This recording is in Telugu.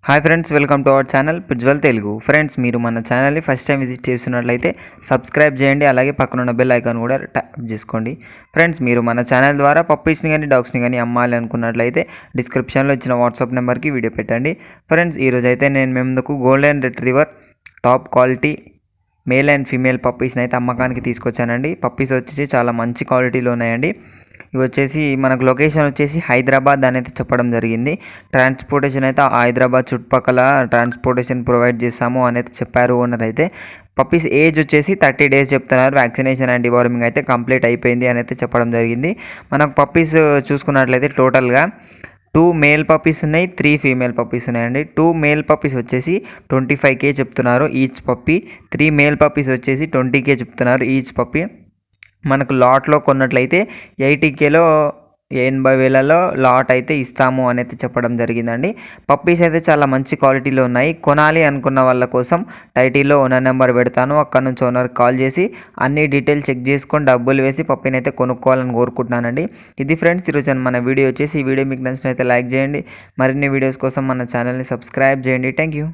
Hi friends, welcome to our channel పిజ్వల్ తెలుగు. ఫ్రెండ్స్, మీరు మన ఛానల్ని ఫస్ట్ టైం విజిట్ చేస్తున్నట్లయితే సబ్స్క్రైబ్ చేయండి, అలాగే పక్కనున్న బెల్ ఐకాన్ కూడా ట్యాప్ చేసుకోండి. ఫ్రెండ్స్, మీరు మన ఛానల్ ద్వారా పప్పీస్ని కానీ డాగ్స్ని కానీ అమ్మాలి అనుకున్నట్లయితే డిస్క్రిప్షన్లో ఇచ్చిన వాట్సాప్ నెంబర్కి వీడియో పెట్టండి. ఫ్రెండ్స్, ఈరోజు అయితే నేను మీ ముందుకు golden retriever top quality male and female పప్పీస్ని అయితే అమ్మకానికి తీసుకొచ్చానండి. పప్పీస్ వచ్చేసి చాలా మంచి క్వాలిటీలో ఉన్నాయండి. ఇవి వచ్చేసి మనకు లొకేషన్ వచ్చేసి హైదరాబాద్ అనేది చెప్పడం జరిగింది. ట్రాన్స్పోర్టేషన్ అయితే హైదరాబాద్ చుట్టుపక్కల ట్రాన్స్పోర్టేషన్ ప్రొవైడ్ చేస్తాము అనేది చెప్పారు ఓనర్ అయితే. పప్పీస్ ఏజ్ వచ్చేసి 30 days చెప్తున్నారు. వ్యాక్సినేషన్ అండ్ డివార్మింగ్ అయితే కంప్లీట్ అయిపోయింది అని అయితే చెప్పడం జరిగింది. మనకు పప్పీస్ చూసుకున్నట్లయితే టోటల్గా 2 మేల్ పప్పీస్ ఉన్నాయి, 3 ఫీమేల్ పప్పీస్ ఉన్నాయండి. 2 మేల్ పప్పీస్ వచ్చేసి 25K చెప్తున్నారు ఈచ్ పప్పీ. 3 మేల్ పప్పీస్ వచ్చేసి 20K చెప్తున్నారు ఈచ్ పప్పీ. మనకు లాట్లో కొన్నట్లయితే 80Kలో 80,000లో లాట్ అయితే ఇస్తాము అని అయితే చెప్పడం జరిగిందండి. పప్పీస్ అయితే చాలా మంచి క్వాలిటీలో ఉన్నాయి. కొనాలి అనుకున్న వాళ్ళ కోసం టైటిల్లో ఓనర్ నెంబర్ పెడతాను. అక్కడ నుంచి ఓనర్ కాల్ చేసి అన్ని డీటెయిల్స్ చెక్ చేసుకొని డబ్బులు వేసి పప్పీని అయితే కొనుక్కోవాలని కోరుకుంటున్నానండి. ఇది ఫ్రెండ్స్ ఈరోజు మన వీడియో వచ్చేసి. ఈ వీడియో మీకు నచ్చినట్లయితే లైక్ చేయండి. మరిన్ని వీడియోస్ కోసం మన ఛానల్ని సబ్స్క్రైబ్ చేయండి. Thank you.